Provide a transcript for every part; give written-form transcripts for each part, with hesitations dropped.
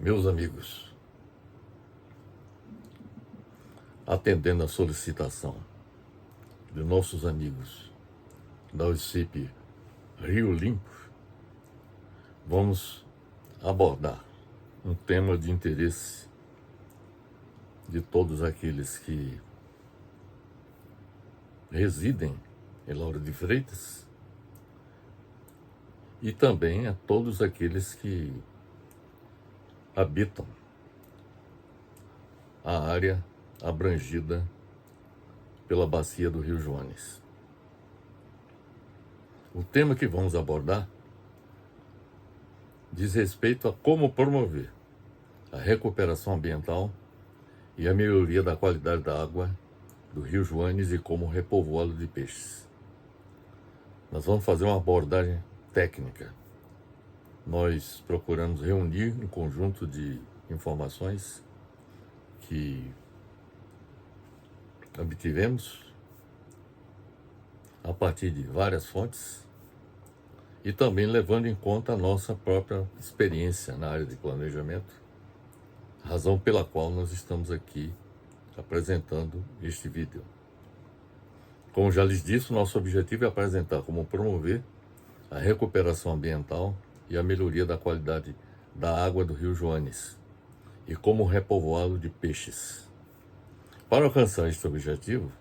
Meus amigos, atendendo a solicitação de nossos amigos da OSCP Rio Limpo, vamos abordar um tema de interesse de todos aqueles que residem em Lauro de Freitas e também a todos aqueles que habitam a área abrangida pela bacia do Rio Joanes. O tema que vamos abordar diz respeito a como promover a recuperação ambiental e a melhoria da qualidade da água do Rio Joanes e como repovoá-lo de peixes. Nós vamos fazer uma abordagem técnica. Nós procuramos reunir um conjunto de informações que obtivemos a partir de várias fontes e também levando em conta a nossa própria experiência na área de planejamento, razão pela qual nós estamos aqui apresentando este vídeo. Como já lhes disse, o nosso objetivo é apresentar como promover a recuperação ambiental e a melhoria da qualidade da água do Rio Joanes e como repovoá-lo de peixes. Para alcançar este objetivo,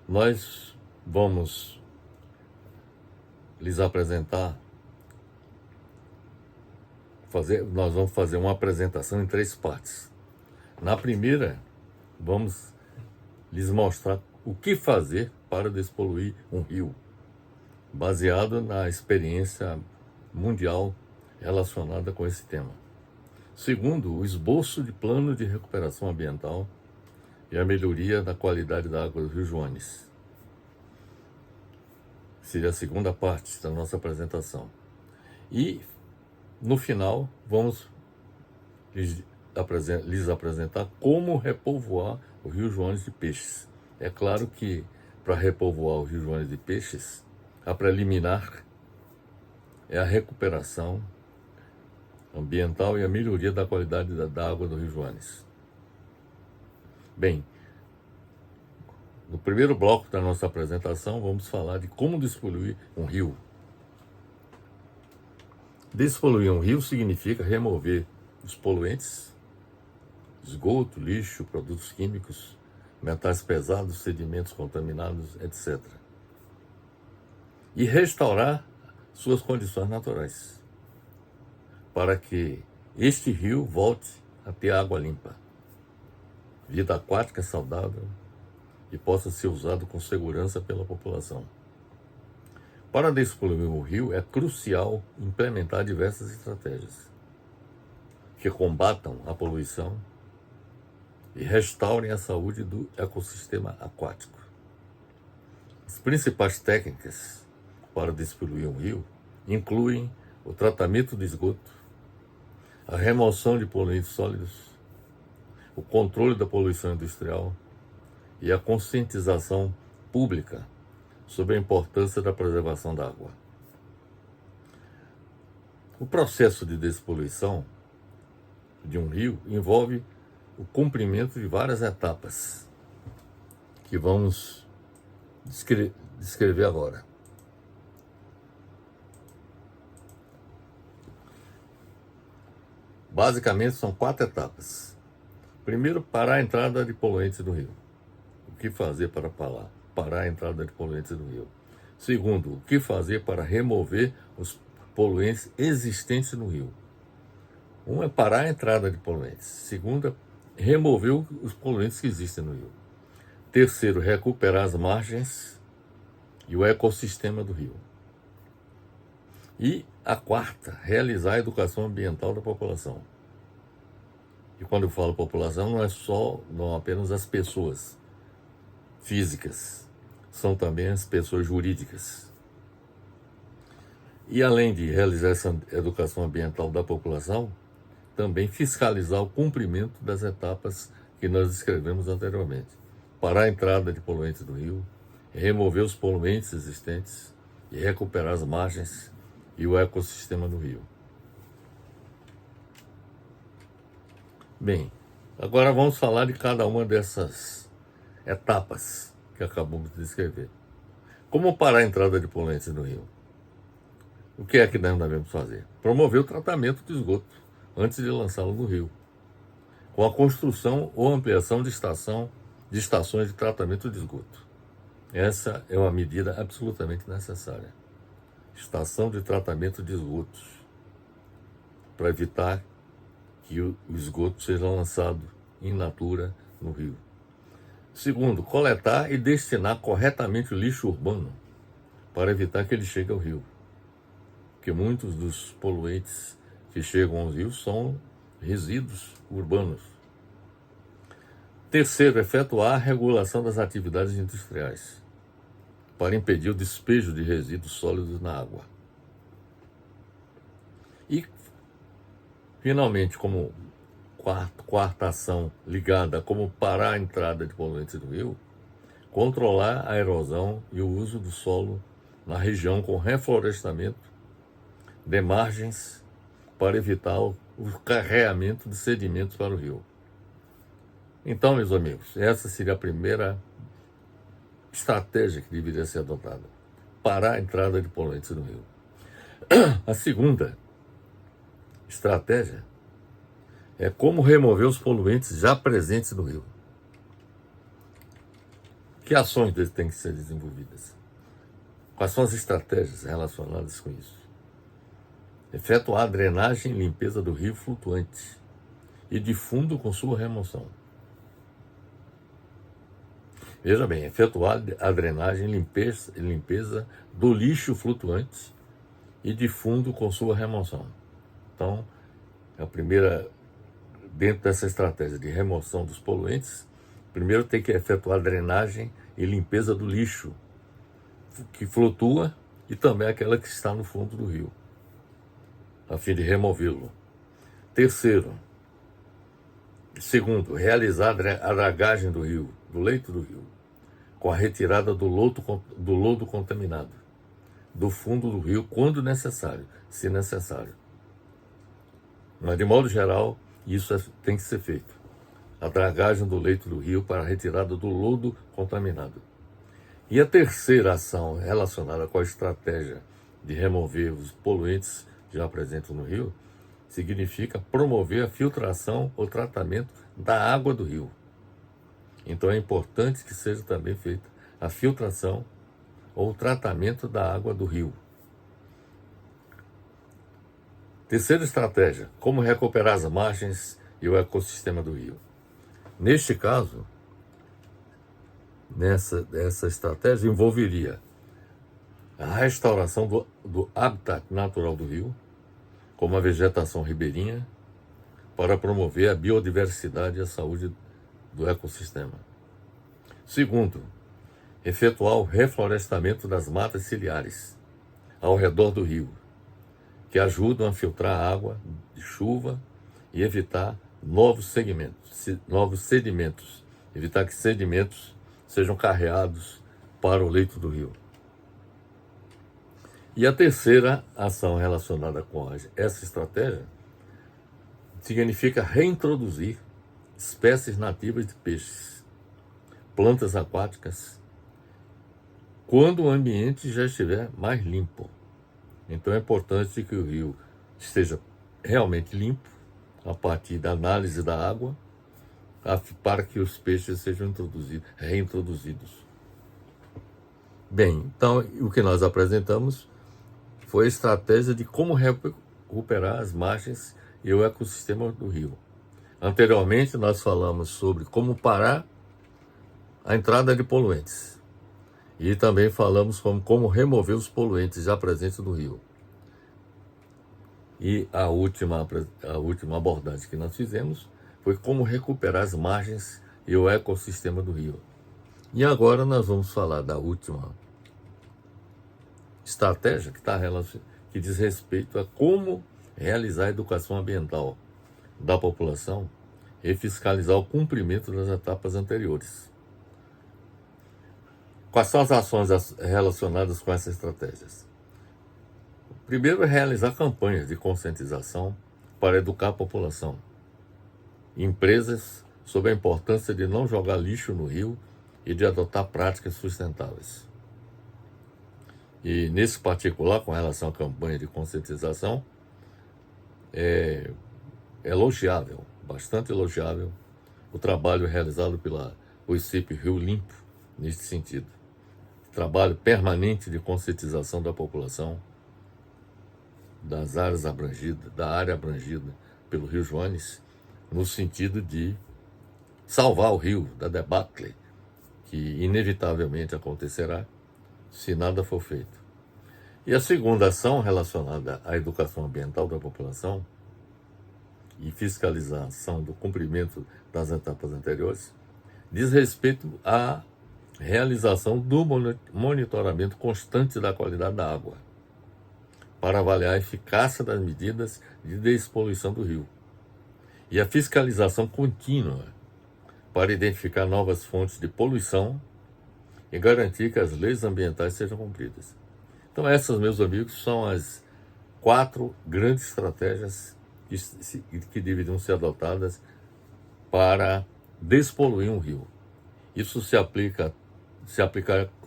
nós vamos lhes apresentar, nós vamos fazer uma apresentação em 3 partes. Na primeira, vamos lhes mostrar o que fazer para despoluir um rio, baseado na experiência mundial relacionada com esse tema. Segundo, o esboço de plano de recuperação ambiental e a melhoria da qualidade da água do Rio Joanes. Seria a segunda parte da nossa apresentação. E, no final, vamos lhes apresentar como repovoar o Rio Joanes de peixes. É claro que, para repovoar o Rio Joanes de peixes, a preliminar é a recuperação ambiental e a melhoria da qualidade da água do Rio Joanes. Bem, no primeiro bloco da nossa apresentação, vamos falar de como despoluir um rio. Despoluir um rio significa remover os poluentes, esgoto, lixo, produtos químicos, metais pesados, sedimentos contaminados, etc. E restaurar suas condições naturais, para que este rio volte a ter água limpa, vida aquática saudável e possa ser usado com segurança pela população. Para despoluir o rio, é crucial implementar diversas estratégias que combatam a poluição e restaurem a saúde do ecossistema aquático. As principais técnicas para despoluir um rio incluem o tratamento de esgoto, a remoção de poluentes sólidos, o controle da poluição industrial e a conscientização pública sobre a importância da preservação da água. O processo de despoluição de um rio envolve o cumprimento de várias etapas que vamos descrever agora. Basicamente, são 4 etapas. Primeiro, parar a entrada de poluentes do rio. O que fazer para parar a entrada de poluentes do rio? Segundo, o que fazer para remover os poluentes existentes no rio? Um é parar a entrada de poluentes. Segundo, remover os poluentes que existem no rio. Terceiro, recuperar as margens e o ecossistema do rio. E a quarta, realizar a educação ambiental da população. E quando eu falo população, não apenas as pessoas físicas, são também as pessoas jurídicas. E além de realizar essa educação ambiental da população, também fiscalizar o cumprimento das etapas que nós descrevemos anteriormente. Parar a entrada de poluentes do rio, remover os poluentes existentes e recuperar as margens e o ecossistema do rio. Bem, agora vamos falar de cada uma dessas etapas que acabamos de descrever. Como parar a entrada de poluentes no rio? O que é que nós devemos fazer? Promover o tratamento do esgoto antes de lançá-lo no rio, com a construção ou ampliação de estações de tratamento de esgoto. Essa é uma medida absolutamente necessária. Estação de tratamento de esgotos, para evitar que o esgoto seja lançado in natura no rio. Segundo, coletar e destinar corretamente o lixo urbano para evitar que ele chegue ao rio. Porque muitos dos poluentes que chegam aos rios são resíduos urbanos. Terceiro, efetuar a regulação das atividades industriais para impedir o despejo de resíduos sólidos na água. E, finalmente, como quarta ação ligada a como parar a entrada de poluentes no rio, controlar a erosão e o uso do solo na região com reflorestamento de margens para evitar o carreamento de sedimentos para o rio. Então, meus amigos, essa seria a primeira estratégia que deveria ser adotada: parar a entrada de poluentes no rio. A segunda estratégia é como remover os poluentes já presentes no rio. Que ações têm que ser desenvolvidas? Quais são as estratégias relacionadas com isso? Efetuar a drenagem e limpeza do rio flutuante e de fundo com sua remoção. Veja bem, efetuar a drenagem e limpeza do lixo flutuante e de fundo com sua remoção. Então, a primeira, dentro dessa estratégia de remoção dos poluentes, primeiro tem que efetuar a drenagem e limpeza do lixo que flutua e também aquela que está no fundo do rio, a fim de removê-lo. Segundo, realizar a dragagem do rio, do leito do rio, com a retirada do lodo contaminado do fundo do rio quando necessário, se necessário. Mas, de modo geral, isso tem que ser feito. A dragagem do leito do rio para a retirada do lodo contaminado. E a terceira ação relacionada com a estratégia de remover os poluentes já presentes no rio significa promover a filtração ou tratamento da água do rio. Então é importante que seja também feita a filtração ou tratamento da água do rio. Terceira estratégia, como recuperar as margens e o ecossistema do rio. Neste caso, essa estratégia envolveria a restauração do habitat natural do rio, como a vegetação ribeirinha, para promover a biodiversidade e a saúde do ecossistema. Segundo, efetuar o reflorestamento das matas ciliares ao redor do rio, que ajudam a filtrar a água de chuva e evitar novos sedimentos, evitar que sedimentos sejam carreados para o leito do rio. E a terceira ação relacionada com essa estratégia significa reintroduzir espécies nativas de peixes, plantas aquáticas, quando o ambiente já estiver mais limpo. Então é importante que o rio esteja realmente limpo, a partir da análise da água, para que os peixes sejam reintroduzidos. Bem, então o que nós apresentamos foi a estratégia de como recuperar as margens e o ecossistema do rio. Anteriormente nós falamos sobre como parar a entrada de poluentes. E também falamos como remover os poluentes já presentes no rio. E a última abordagem que nós fizemos foi como recuperar as margens e o ecossistema do rio. E agora nós vamos falar da última estratégia que diz respeito a como realizar a educação ambiental da população e fiscalizar o cumprimento das etapas anteriores. Quais são as ações relacionadas com essas estratégias? Primeiro é realizar campanhas de conscientização para educar a população. empresas sobre a importância de não jogar lixo no rio e de adotar práticas sustentáveis. E nesse particular, com relação à campanha de conscientização, é elogiável, bastante elogiável, o trabalho realizado pela OICIP Rio Limpo neste sentido. Trabalho permanente de conscientização da população, das áreas abrangidas, da área abrangida pelo Rio Joanes, no sentido de salvar o rio da debacle, que inevitavelmente acontecerá se nada for feito. E a segunda ação relacionada à educação ambiental da população e fiscalização do cumprimento das etapas anteriores diz respeito à realização do monitoramento constante da qualidade da água, para avaliar a eficácia das medidas de despoluição do rio, e a fiscalização contínua para identificar novas fontes de poluição e garantir que as leis ambientais sejam cumpridas. Então essas, meus amigos, são as 4 grandes estratégias que deveriam ser adotadas para despoluir um rio. Isso se aplica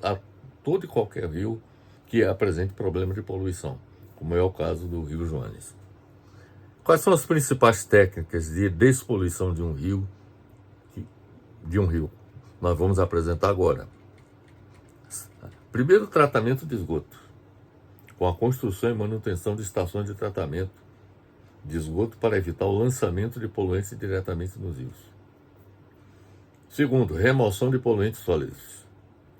a todo e qualquer rio que apresente problema de poluição, como é o caso do Rio Joanes. Quais são as principais técnicas de despoluição de um rio? Nós vamos apresentar agora. Primeiro, tratamento de esgoto, com a construção e manutenção de estações de tratamento de esgoto para evitar o lançamento de poluentes diretamente nos rios. Segundo, remoção de poluentes sólidos,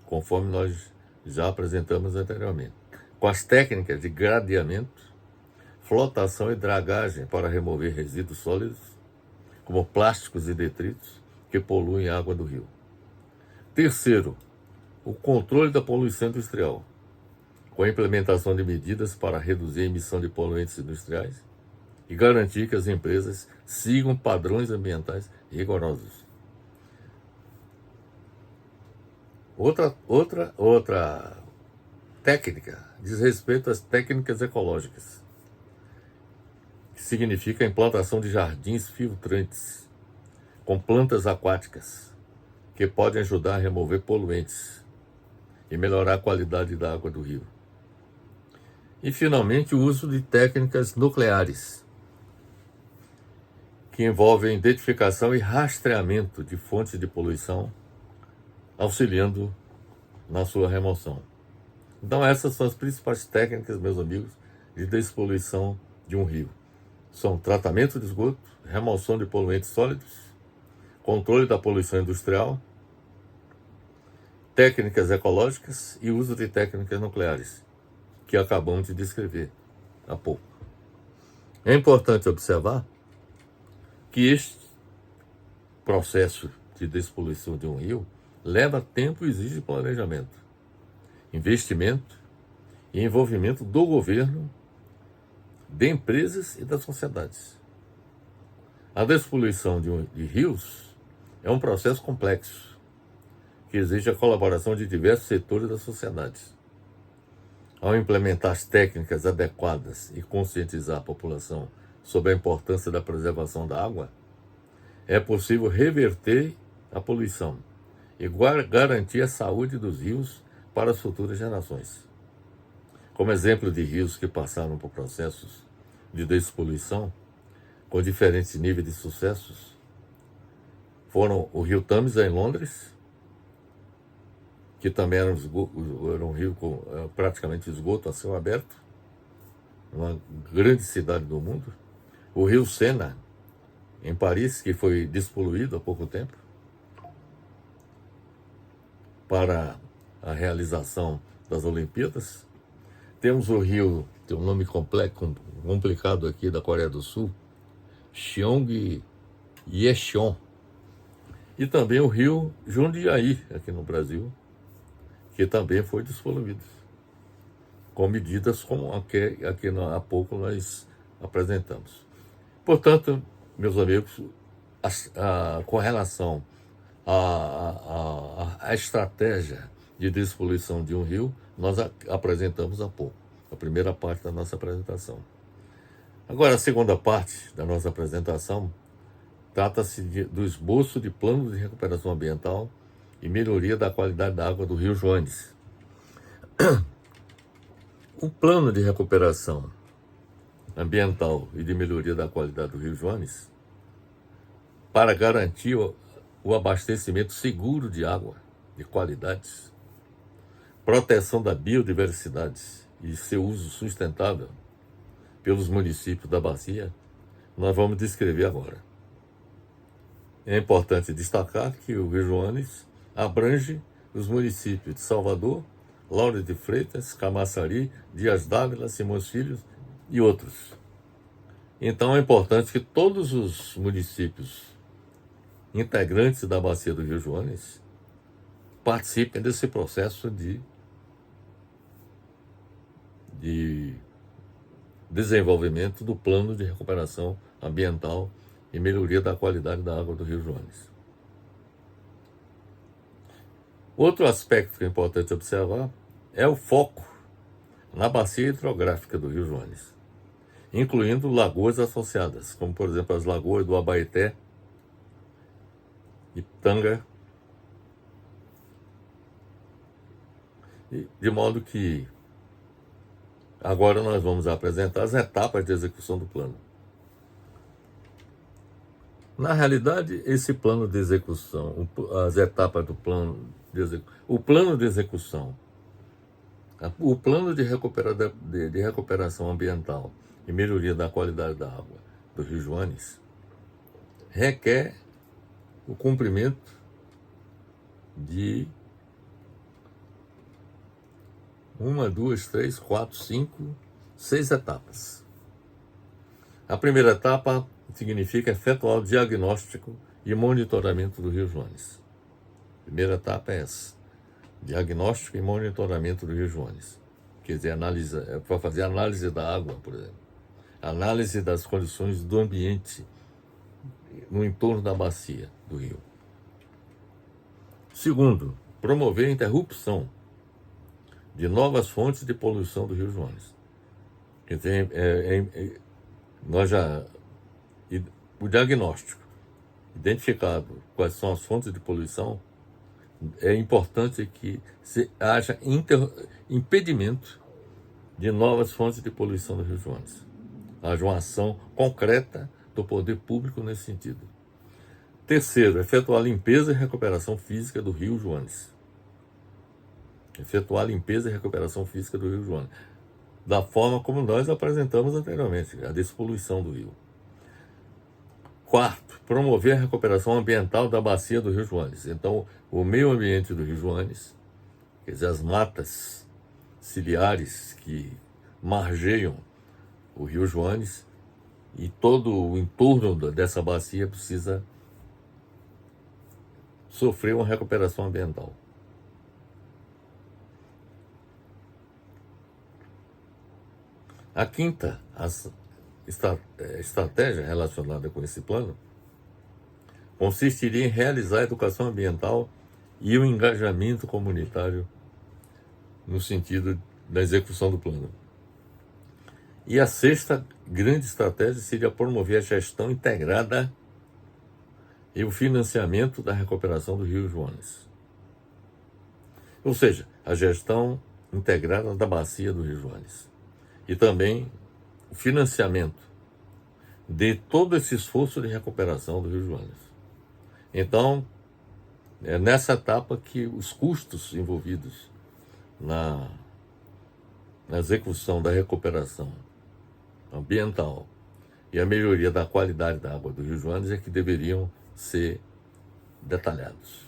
conforme nós já apresentamos anteriormente, com as técnicas de gradeamento, flotação e dragagem para remover resíduos sólidos, como plásticos e detritos que poluem a água do rio. Terceiro, o controle da poluição industrial, com a implementação de medidas para reduzir a emissão de poluentes industriais e garantir que as empresas sigam padrões ambientais rigorosos. Outra técnica diz respeito às técnicas ecológicas, que significa a implantação de jardins filtrantes com plantas aquáticas, que podem ajudar a remover poluentes e melhorar a qualidade da água do rio. E, finalmente, o uso de técnicas nucleares, que envolvem identificação e rastreamento de fontes de poluição, auxiliando na sua remoção. Então, essas são as principais técnicas, meus amigos, de despoluição de um rio. São tratamento de esgoto, remoção de poluentes sólidos, controle da poluição industrial, técnicas ecológicas e uso de técnicas nucleares, que acabamos de descrever há pouco. É importante observar que este processo de despoluição de um rio leva tempo e exige planejamento, investimento e envolvimento do governo, de empresas e das sociedades. A despoluição de rios é um processo complexo, que exige a colaboração de diversos setores da sociedade. Ao implementar as técnicas adequadas e conscientizar a população sobre a importância da preservação da água, é possível reverter a poluição e garantir a saúde dos rios para as futuras gerações. Como exemplo de rios que passaram por processos de despoluição com diferentes níveis de sucessos, foram o rio Tâmisa, em Londres, que também era um rio com praticamente esgoto a céu aberto, uma grande cidade do mundo. O rio Sena, em Paris, que foi despoluído há pouco tempo, para a realização das Olimpíadas. Temos o rio, tem um nome complicado aqui, da Coreia do Sul, Cheongyecheon. E também o rio Jundiaí, aqui no Brasil, que também foi despoluído, com medidas como aqui há pouco nós apresentamos. Portanto, meus amigos, com relação à estratégia de despoluição de um rio, nós apresentamos há pouco, a primeira parte da nossa apresentação. Agora, a segunda parte da nossa apresentação Trata-se do esboço de plano de recuperação ambiental e melhoria da qualidade da água do Rio Joanes. O plano de recuperação ambiental e de melhoria da qualidade do Rio Joanes, para garantir o abastecimento seguro de água de qualidades, proteção da biodiversidade e seu uso sustentável pelos municípios da bacia, nós vamos descrever agora. É importante destacar que o Rio Joanes abrange os municípios de Salvador, Lauro de Freitas, Camaçari, Dias d'Ávila, Simões Filho e outros. Então é importante que todos os municípios integrantes da bacia do Rio Joanes participem desse processo de desenvolvimento do plano de recuperação ambiental e melhoria da qualidade da água do Rio Joanes. Outro aspecto que é importante observar é o foco na bacia hidrográfica do Rio Joanes, incluindo lagoas associadas, como por exemplo as lagoas do Abaeté, Itanga, de modo que agora nós vamos apresentar as etapas de execução do plano. Na realidade, esse plano de execução, as etapas do plano de execução, o plano de execução, o plano de recuperação ambiental e melhoria da qualidade da água do Rio Joanes requer o cumprimento de 1, 2, 3, 4, 5, 6 etapas. A primeira etapa significa efetuar o diagnóstico e monitoramento do Rio Joanes. A primeira etapa é essa: diagnóstico e monitoramento do Rio Joanes. Quer dizer, para fazer análise da água, por exemplo, análise das condições do ambiente no entorno da bacia do rio. Segundo, promover a interrupção de novas fontes de poluição do Rio Joanes. Quer dizer, o diagnóstico, identificado quais são as fontes de poluição, é importante que haja impedimento de novas fontes de poluição do Rio Joanes. Haja uma ação concreta do poder público nesse sentido. Terceiro, efetuar a limpeza e recuperação física do Rio Joanes. Efetuar a limpeza e recuperação física do Rio Joanes, da forma como nós apresentamos anteriormente, a despoluição do rio. Quarto, promover a recuperação ambiental da bacia do Rio Joanes. Então, o meio ambiente do Rio Joanes, quer dizer, as matas ciliares que margeiam o Rio Joanes e todo o entorno dessa bacia precisa sofrer uma recuperação ambiental. A quinta estratégia relacionada com esse plano consistiria em realizar a educação ambiental e o engajamento comunitário no sentido da execução do plano. E a sexta grande estratégia seria promover a gestão integrada e o financiamento da recuperação do Rio Joanes. Ou seja, a gestão integrada da bacia do Rio Joanes. E também o financiamento de todo esse esforço de recuperação do Rio Joanes. Então, é nessa etapa que os custos envolvidos na execução da recuperação ambiental e a melhoria da qualidade da água do Rio Joanes é que deveriam ser detalhados.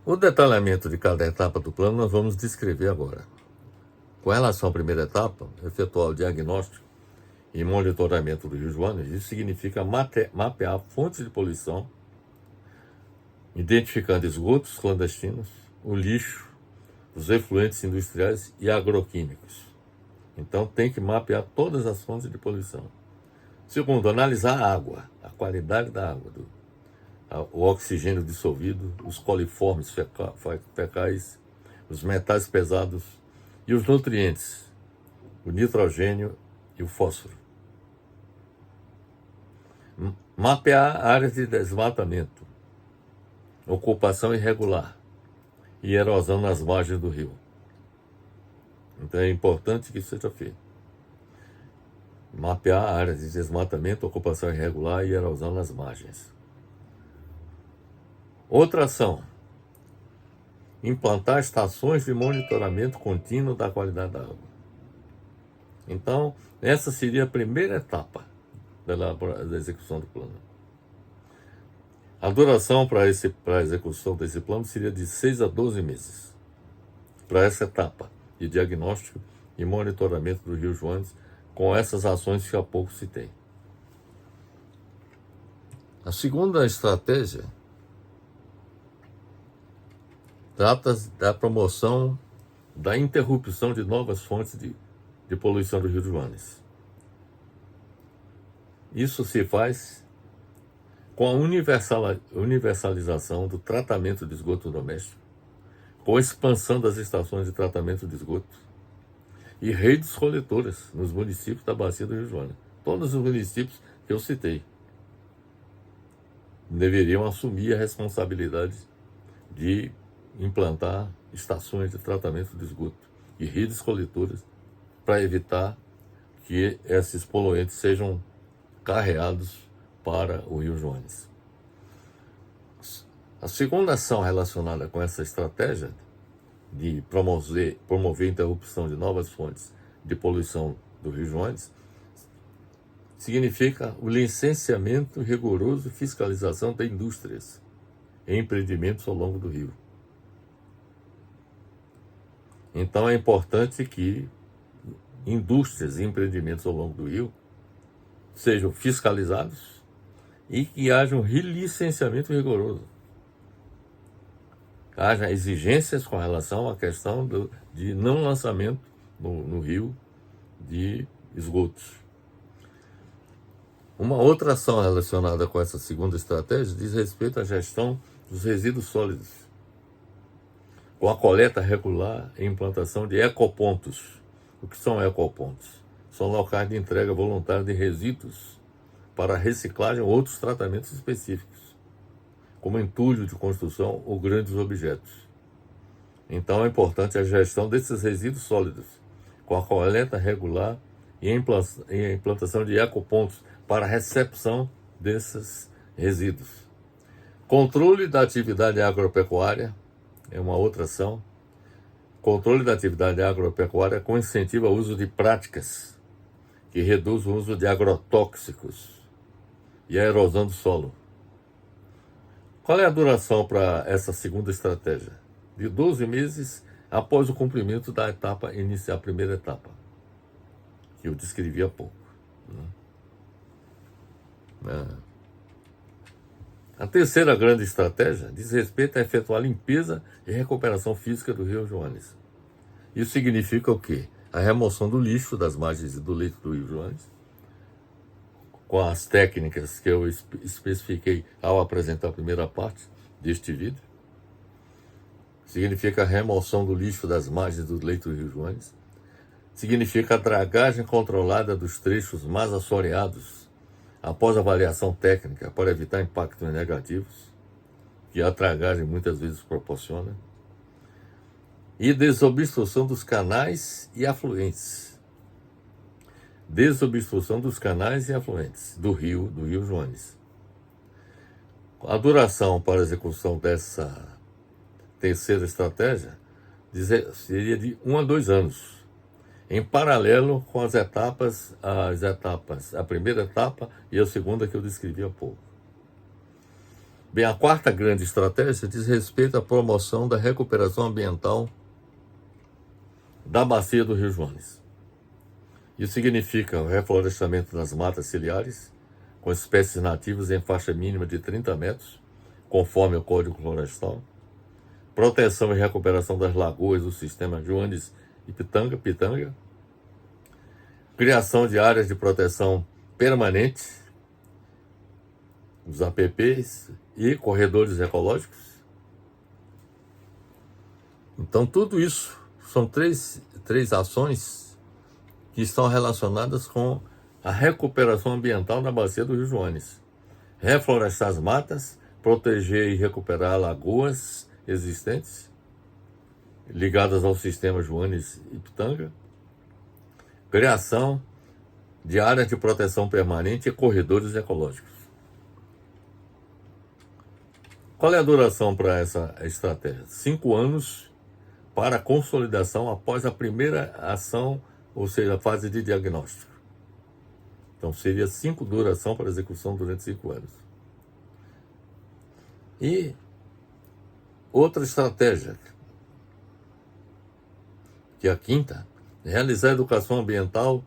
O detalhamento de cada etapa do plano nós vamos descrever agora. Com relação à primeira etapa, efetuar o diagnóstico e monitoramento do Rio Joanes, isso significa mapear fontes de poluição, identificando esgotos clandestinos, o lixo, os efluentes industriais e agroquímicos. Então tem que mapear todas as fontes de poluição. Segundo, analisar a água, a qualidade da água, o oxigênio dissolvido, os coliformes fecais, os metais pesados e os nutrientes, o nitrogênio e o fósforo. Mapear áreas de desmatamento, ocupação irregular e erosão nas margens do rio. Então é importante que isso seja feito. Mapear áreas de desmatamento, ocupação irregular e erosão nas margens. Outra ação: implantar estações de monitoramento contínuo da qualidade da água. Então, essa seria a primeira etapa da execução do plano. A duração para a execução desse plano seria de 6 a 12 meses para essa etapa de diagnóstico e monitoramento do Rio Joanes, com essas ações que há pouco citei. A segunda estratégia trata da promoção da interrupção de novas fontes de poluição do Rio Joanes. Isso se faz com a universalização do tratamento de esgoto doméstico, com a expansão das estações de tratamento de esgoto e redes coletoras nos municípios da bacia do Rio Joanes. Todos os municípios que eu citei deveriam assumir a responsabilidade de implantar estações de tratamento de esgoto e redes coletoras para evitar que esses poluentes sejam carreados para o Rio Joanes. A segunda ação relacionada com essa estratégia de promover a interrupção de novas fontes de poluição do Rio Joanes significa o licenciamento rigoroso e fiscalização de indústrias e empreendimentos ao longo do rio. Então é importante que indústrias e empreendimentos ao longo do rio sejam fiscalizados e que haja um licenciamento rigoroso. Haja exigências com relação à questão de não lançamento no rio de esgotos. Uma outra ação relacionada com essa segunda estratégia diz respeito à gestão dos resíduos sólidos, com a coleta regular e implantação de ecopontos. O que são ecopontos? São locais de entrega voluntária de resíduos para reciclagem ou outros tratamentos específicos, como entulho de construção ou grandes objetos. Então é importante a gestão desses resíduos sólidos, com a coleta regular e a implantação de ecopontos para a recepção desses resíduos. Controle da atividade agropecuária é uma outra ação. Controle da atividade agropecuária com incentivo ao uso de práticas que reduzam o uso de agrotóxicos e a erosão do solo. Qual é a duração para essa segunda estratégia? De 12 meses após o cumprimento da etapa inicial, a primeira etapa, que eu descrevi há pouco. A terceira grande estratégia diz respeito a efetuar limpeza e recuperação física do Rio Joanes. Isso significa o quê? A remoção do lixo das margens e do leito do Rio Joanes, com as técnicas que eu especifiquei ao apresentar a primeira parte deste vídeo. Significa a remoção do lixo das margens do leito do Rio Joanes. Significa a dragagem controlada dos trechos mais assoreados após avaliação técnica para evitar impactos negativos que a dragagem muitas vezes proporciona. E desobstrução dos canais e afluentes. Desobstrução dos canais e afluentes do Rio Joanes. A duração para a execução dessa terceira estratégia seria de 1 a 2 anos, em paralelo com as etapas, a primeira etapa e a segunda que eu descrevi há pouco. Bem, a quarta grande estratégia diz respeito à promoção da recuperação ambiental da bacia do Rio Joanes. Isso significa o reflorestamento das matas ciliares, com espécies nativas em faixa mínima de 30 metros, conforme o Código Florestal, proteção e recuperação das lagoas do sistema Joanes e Pitanga, criação de áreas de proteção permanente, os APPs e corredores ecológicos. Então, tudo isso são três ações que estão relacionadas com a recuperação ambiental na bacia do Rio Joanes. reflorestar as matas, proteger e recuperar lagoas existentes, ligadas ao sistema Joanes e Pitanga, criação de áreas de proteção permanente e corredores ecológicos. Qual é a duração para essa estratégia? 5 anos para a consolidação após a primeira ação, ou seja, a fase de diagnóstico. Então, seria 5 duração para execução durante 5 anos. E outra estratégia, que é a quinta, realizar a educação ambiental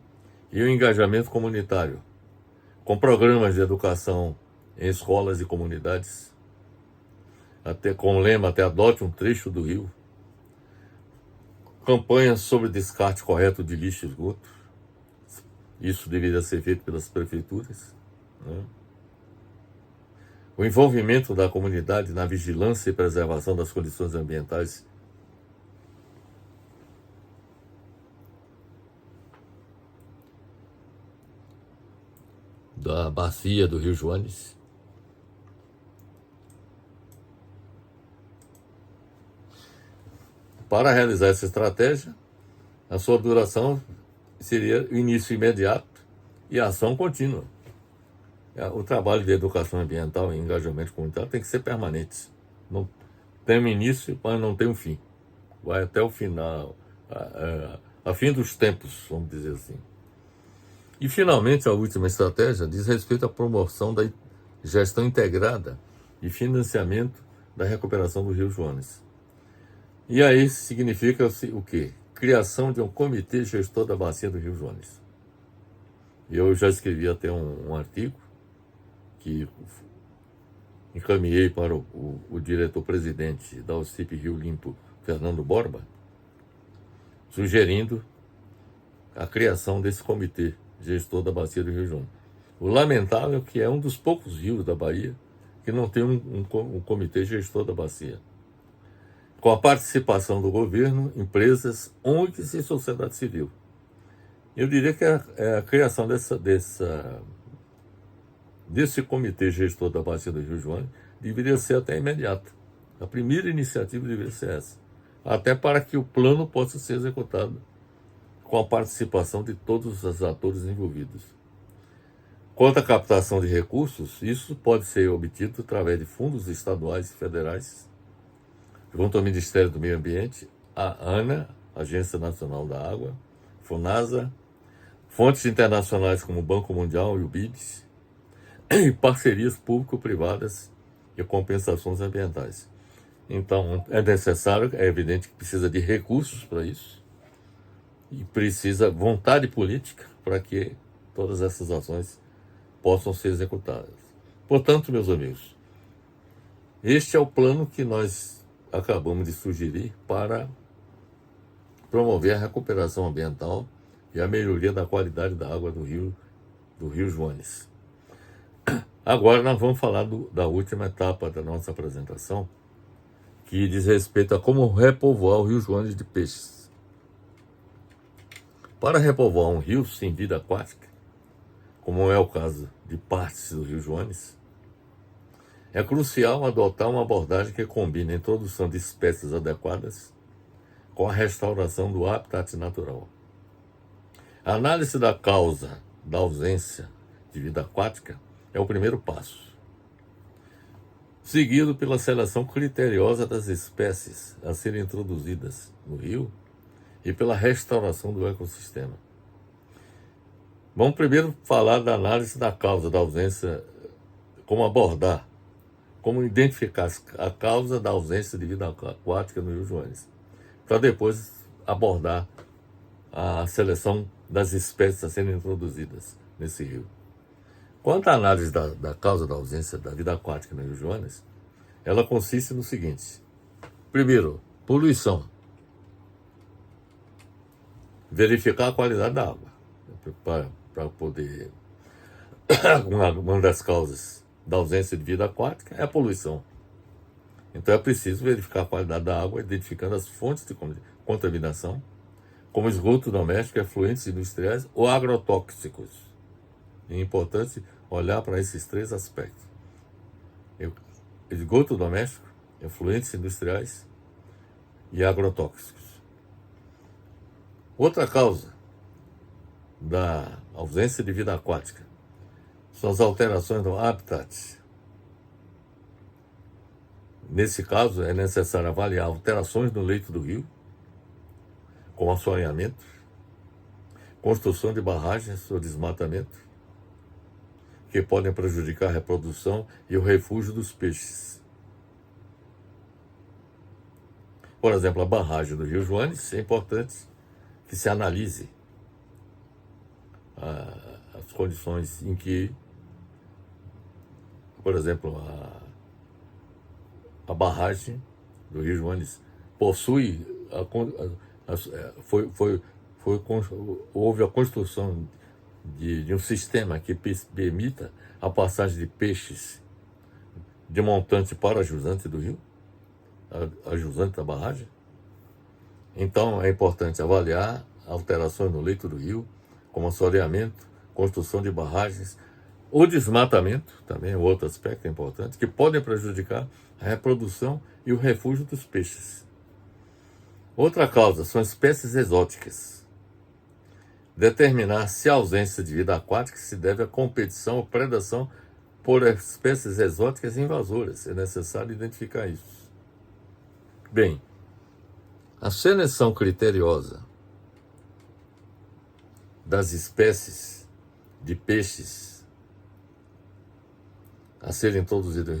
e o engajamento comunitário, com programas de educação em escolas e comunidades, até com o lema até adote um trecho do rio, campanhas sobre descarte correto de lixo e esgoto, isso deveria ser feito pelas prefeituras, né? O envolvimento da comunidade na vigilância e preservação das condições ambientais da bacia do Rio Joanes. Para realizar essa estratégia, a sua duração seria o início imediato e a ação contínua. O trabalho de educação ambiental e engajamento comunitário tem que ser permanente. Não tem um início, mas não tem um fim. Vai até o final, a fim dos tempos, vamos dizer assim. E, finalmente, a última estratégia diz respeito à promoção da gestão integrada e financiamento da recuperação do Rio Joanes. E aí significa o quê? Criação de um comitê gestor da bacia do Rio Joanes. Eu já escrevi até um artigo que encaminhei para o diretor-presidente da OCIP Rio Limpo, Fernando Borba, sugerindo a criação desse comitê gestor da bacia do Rio Joanes. O lamentável é que é um dos poucos rios da Bahia que não tem um comitê gestor da bacia, com a participação do governo, empresas, ONGs e sociedade civil. Eu diria que a criação desse comitê gestor da bacia do Rio Joanes deveria ser até imediata. A primeira iniciativa deveria ser essa, até para que o plano possa ser executado com a participação de todos os atores envolvidos. Quanto à captação de recursos, isso pode ser obtido através de fundos estaduais e federais, junto ao Ministério do Meio Ambiente, a ANA, Agência Nacional da Água, FUNASA, fontes internacionais como o Banco Mundial e o BIDS, e parcerias público-privadas e compensações ambientais. Então, é necessário, é evidente que precisa de recursos para isso, e precisa vontade política para que todas essas ações possam ser executadas. Portanto, meus amigos, este é o plano que nós acabamos de sugerir para promover a recuperação ambiental e a melhoria da qualidade da água do Rio Joanes. Agora nós vamos falar da última etapa da nossa apresentação, que diz respeito a como repovoar o Rio Joanes de peixes. Para repovoar um rio sem vida aquática, como é o caso de partes do Rio Joanes, é crucial adotar uma abordagem que combine a introdução de espécies adequadas com a restauração do habitat natural. A análise da causa da ausência de vida aquática é o primeiro passo, seguido pela seleção criteriosa das espécies a serem introduzidas no rio e pela restauração do ecossistema. Vamos primeiro falar da análise da causa da ausência, como abordar, como identificar a causa da ausência de vida aquática no Rio Joanes, para depois abordar a seleção das espécies a serem introduzidas nesse rio. Quanto à análise da causa da ausência da vida aquática no Rio Joanes, ela consiste no seguinte: primeiro, poluição. Verificar a qualidade da água, para poder... Uma das causas da ausência de vida aquática é a poluição. Então é preciso verificar a qualidade da água, identificando as fontes de contaminação, como esgoto doméstico, efluentes industriais ou agrotóxicos. É importante olhar para esses 3 aspectos. esgoto doméstico, efluentes industriais e agrotóxicos. Outra causa da ausência de vida aquática são as alterações no habitat. Nesse caso, é necessário avaliar alterações no leito do rio, como assoreamento, construção de barragens ou desmatamento, que podem prejudicar a reprodução e o refúgio dos peixes. Por exemplo, a barragem do Rio Joanes, é importante que se analise as condições em que, por exemplo, a barragem do Rio Joanes possui, houve a construção de um sistema que permita a passagem de peixes de montante para a jusante do rio, a jusante da barragem. Então é importante avaliar alterações no leito do rio, como assoreamento, construção de barragens, o desmatamento, também é outro aspecto importante, que podem prejudicar a reprodução e o refúgio dos peixes. Outra causa são espécies exóticas. Determinar se a ausência de vida aquática se deve à competição ou predação por espécies exóticas invasoras. É necessário identificar isso. Bem, a seleção criteriosa das espécies de peixes a serem introduzidas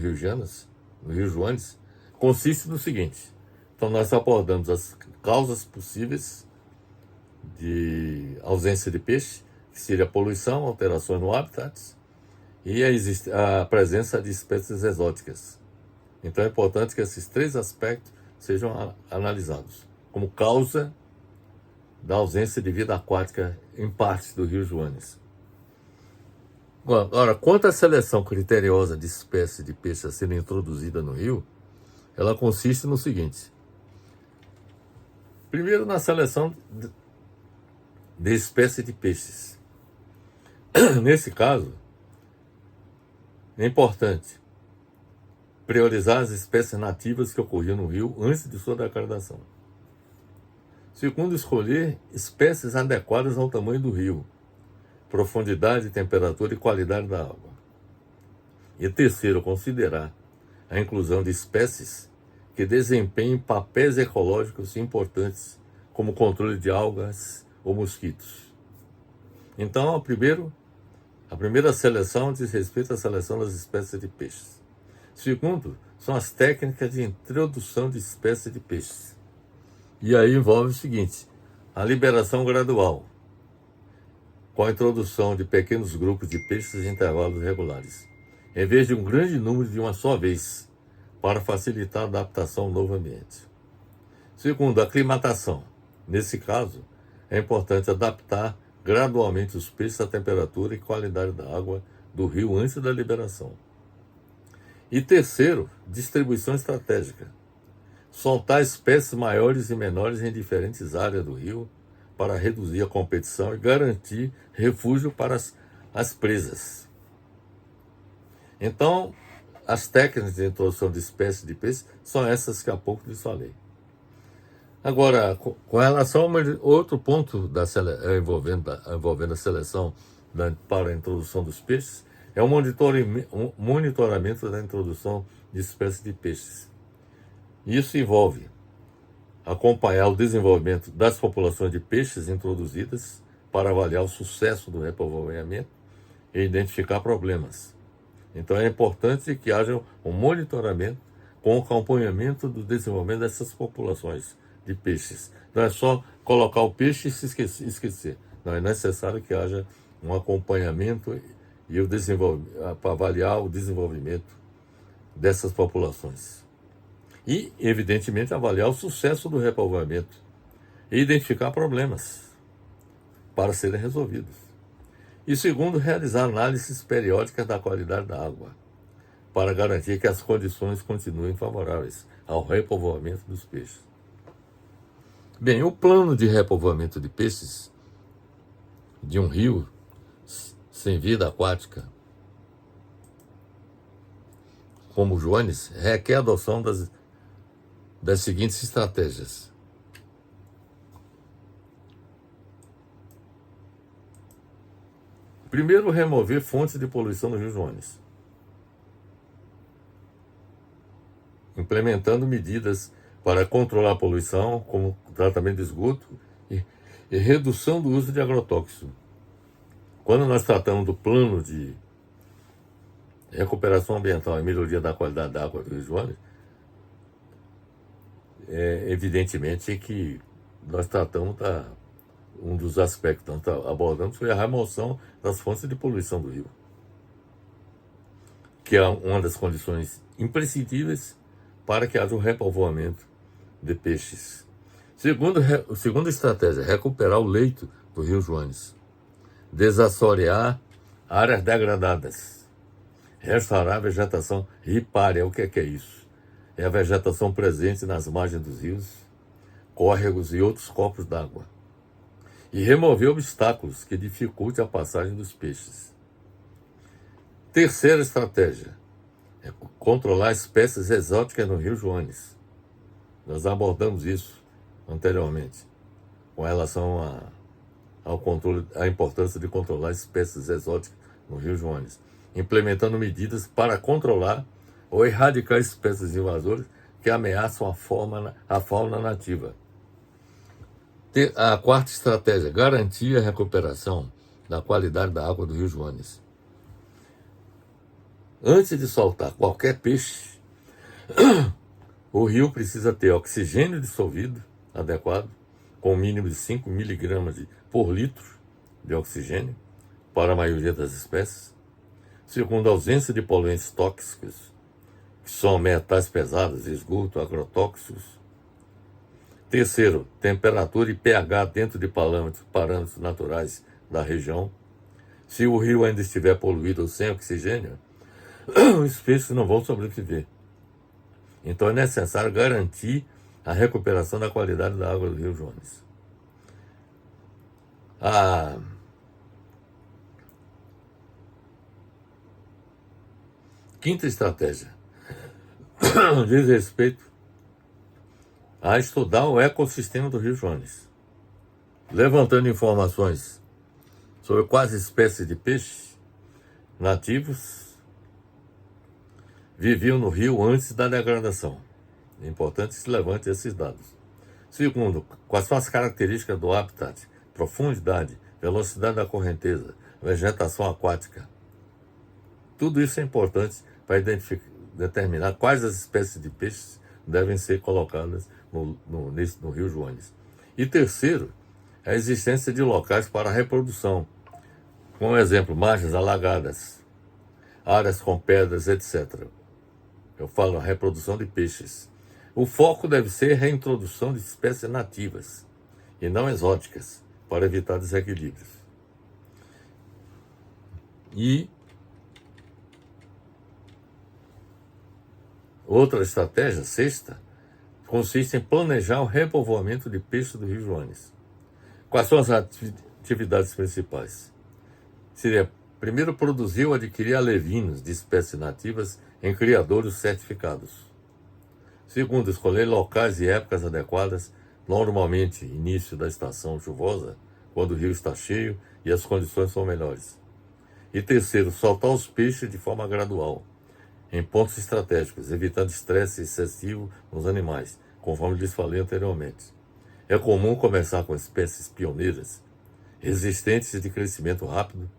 no Rio Joanes, consiste no seguinte. Então, nós abordamos as causas possíveis de ausência de peixe, que seria a poluição, alterações no habitat e a presença de espécies exóticas. Então, é importante que esses três aspectos sejam analisados como causa da ausência de vida aquática em partes do Rio Joanes. Agora, quanto à seleção criteriosa de espécies de peixe a serem introduzida no rio, ela consiste no seguinte. Primeiro, na seleção de espécies de peixes. Nesse caso, é importante priorizar as espécies nativas que ocorriam no rio antes de sua degradação. Segundo, escolher espécies adequadas ao tamanho do rio, profundidade, temperatura e qualidade da água. E terceiro, considerar a inclusão de espécies que desempenhem papéis ecológicos importantes, como controle de algas ou mosquitos. Então, a primeira seleção diz respeito à seleção das espécies de peixes. Segundo, são as técnicas de introdução de espécies de peixes. E aí envolve o seguinte, a liberação gradual, com a introdução de pequenos grupos de peixes em intervalos regulares, em vez de um grande número de uma só vez, para facilitar a adaptação ao novo ambiente. Segundo, a aclimatação. Nesse caso, é importante adaptar gradualmente os peixes à temperatura e qualidade da água do rio antes da liberação. E terceiro, distribuição estratégica. Soltar espécies maiores e menores em diferentes áreas do rio para reduzir a competição e garantir refúgio para as presas. Então, as técnicas de introdução de espécies de peixe são essas que há pouco lhes falei. Agora, com relação a outro ponto envolvendo a seleção para a introdução dos peixes, é o monitoramento da introdução de espécies de peixes. Isso envolve acompanhar o desenvolvimento das populações de peixes introduzidas para avaliar o sucesso do repovoamento e identificar problemas. Então é importante que haja um monitoramento com o acompanhamento do desenvolvimento dessas populações de peixes. Não é só colocar o peixe e se esquecer. Não, é necessário que haja um acompanhamento e para avaliar o desenvolvimento dessas populações. E, evidentemente, avaliar o sucesso do repovoamento e identificar problemas para serem resolvidos. E segundo, realizar análises periódicas da qualidade da água, para garantir que as condições continuem favoráveis ao repovoamento dos peixes. Bem, o plano de repovoamento de peixes de um rio sem vida aquática como Joanes, requer a adoção das seguintes estratégias. Primeiro, remover fontes de poluição no Rio Joanes, implementando medidas para controlar a poluição, como tratamento de esgoto e redução do uso de agrotóxicos. Quando nós tratamos do plano de recuperação ambiental e melhoria da qualidade da água do Rio Joanes, evidentemente que nós tratamos um dos aspectos que nós abordamos foi a remoção das fontes de poluição do rio, que é uma das condições imprescindíveis para que haja um repovoamento de peixes. Segunda estratégia, recuperar o leito do Rio Joanes, desassorear áreas degradadas, restaurar a vegetação ripária. O que é isso? É a vegetação presente nas margens dos rios, córregos e outros corpos d'água. E remover obstáculos que dificultem a passagem dos peixes. Terceira estratégia é controlar espécies exóticas no Rio Joanes. Nós abordamos isso anteriormente, com relação ao controle, à importância de controlar espécies exóticas no Rio Joanes, implementando medidas para controlar ou erradicar espécies invasoras que ameaçam a fauna nativa. A quarta estratégia, garantir a recuperação da qualidade da água do Rio Joanes. Antes de soltar qualquer peixe, o rio precisa ter oxigênio dissolvido adequado, com um mínimo de 5 miligramas por litro de oxigênio para a maioria das espécies. Segundo, ausência de poluentes tóxicos, que são metais pesados, esgoto, agrotóxicos. Terceiro, temperatura e pH dentro de parâmetros naturais da região. Se o rio ainda estiver poluído ou sem oxigênio, os peixes não vão sobreviver. Então é necessário garantir a recuperação da qualidade da água do Rio Joanes. A quinta estratégia diz respeito a estudar o ecossistema do Rio Joanes, levantando informações sobre quais espécies de peixes nativos viviam no rio antes da degradação. É importante que se levante esses dados. Segundo, quais são as características do habitat, profundidade, velocidade da correnteza, vegetação aquática. Tudo isso é importante para determinar quais as espécies de peixes devem ser colocadas no Rio Joanes. E terceiro, a existência de locais para reprodução, como exemplo, margens alagadas, áreas com pedras, etc. Eu falo a reprodução de peixes. O foco deve ser a reintrodução de espécies nativas e não exóticas, para evitar desequilíbrios. E outra estratégia, sexta, consiste em planejar o repovoamento de peixes do Rio Joanes. Quais são as atividades principais? Seria, primeiro, produzir ou adquirir alevinos de espécies nativas em criadouros certificados. Segundo, escolher locais e épocas adequadas, normalmente início da estação chuvosa, quando o rio está cheio e as condições são melhores. E terceiro, soltar os peixes de forma gradual, em pontos estratégicos, evitando estresse excessivo nos animais, conforme lhes falei anteriormente. É comum começar com espécies pioneiras, resistentes e de crescimento rápido,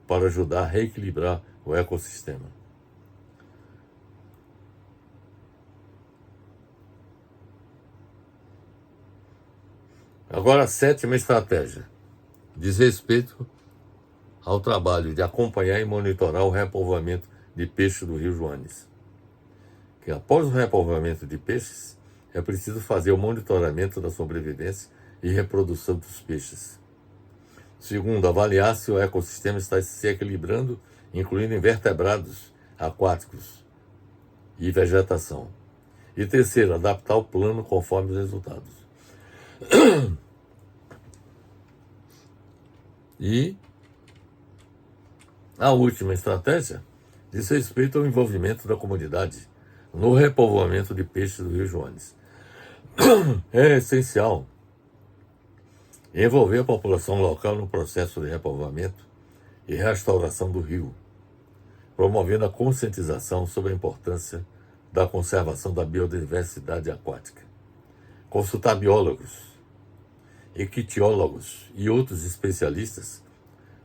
para ajudar a reequilibrar o ecossistema. Agora, a sétima estratégia diz respeito ao trabalho de acompanhar e monitorar o repovoamento de peixes do Rio Joanes. Que após o repovoamento de peixes, é preciso fazer o monitoramento da sobrevivência e reprodução dos peixes. Segundo, avaliar se o ecossistema está se equilibrando, incluindo invertebrados aquáticos e vegetação. E terceiro, adaptar o plano conforme os resultados. E a última estratégia diz respeito ao envolvimento da comunidade no repovoamento de peixes do Rio Joanes. É essencial envolver a população local no processo de repovoamento e restauração do rio, promovendo a conscientização sobre a importância da conservação da biodiversidade aquática. Consultar biólogos, ictiólogos e outros especialistas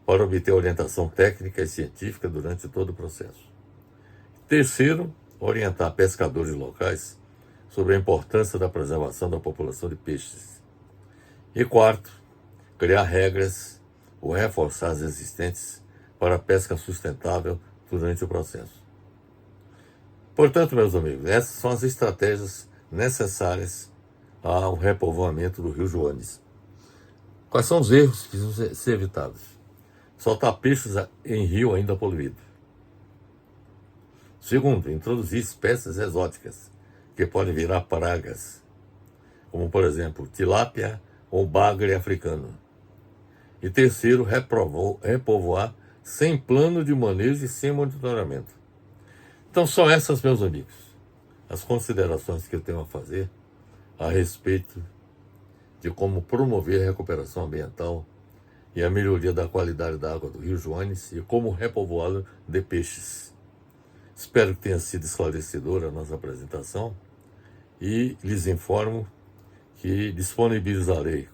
para obter orientação técnica e científica durante todo o processo. Terceiro, orientar pescadores locais sobre a importância da preservação da população de peixes. E quarto, criar regras ou reforçar as existentes para a pesca sustentável durante o processo. Portanto, meus amigos, essas são as estratégias necessárias ao repovoamento do Rio Joanes. Quais são os erros que precisam ser evitados? Soltar peixes em rio ainda poluído. Segundo, introduzir espécies exóticas que podem virar pragas, como por exemplo tilápia ou bagre africano. E terceiro, repovoar sem plano de manejo e sem monitoramento. Então são essas, meus amigos, as considerações que eu tenho a fazer a respeito de como promover a recuperação ambiental e a melhoria da qualidade da água do Rio Joanes e como repovoá-lo de peixes. Espero que tenha sido esclarecedora a nossa apresentação e lhes informo que disponibilizarei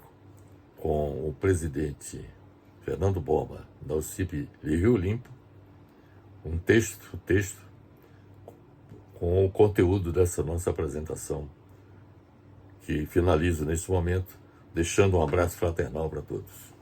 com o presidente Fernando Borba, da UCIP de Rio Limpo, um texto com o conteúdo dessa nossa apresentação, que finalizo neste momento, deixando um abraço fraternal para todos.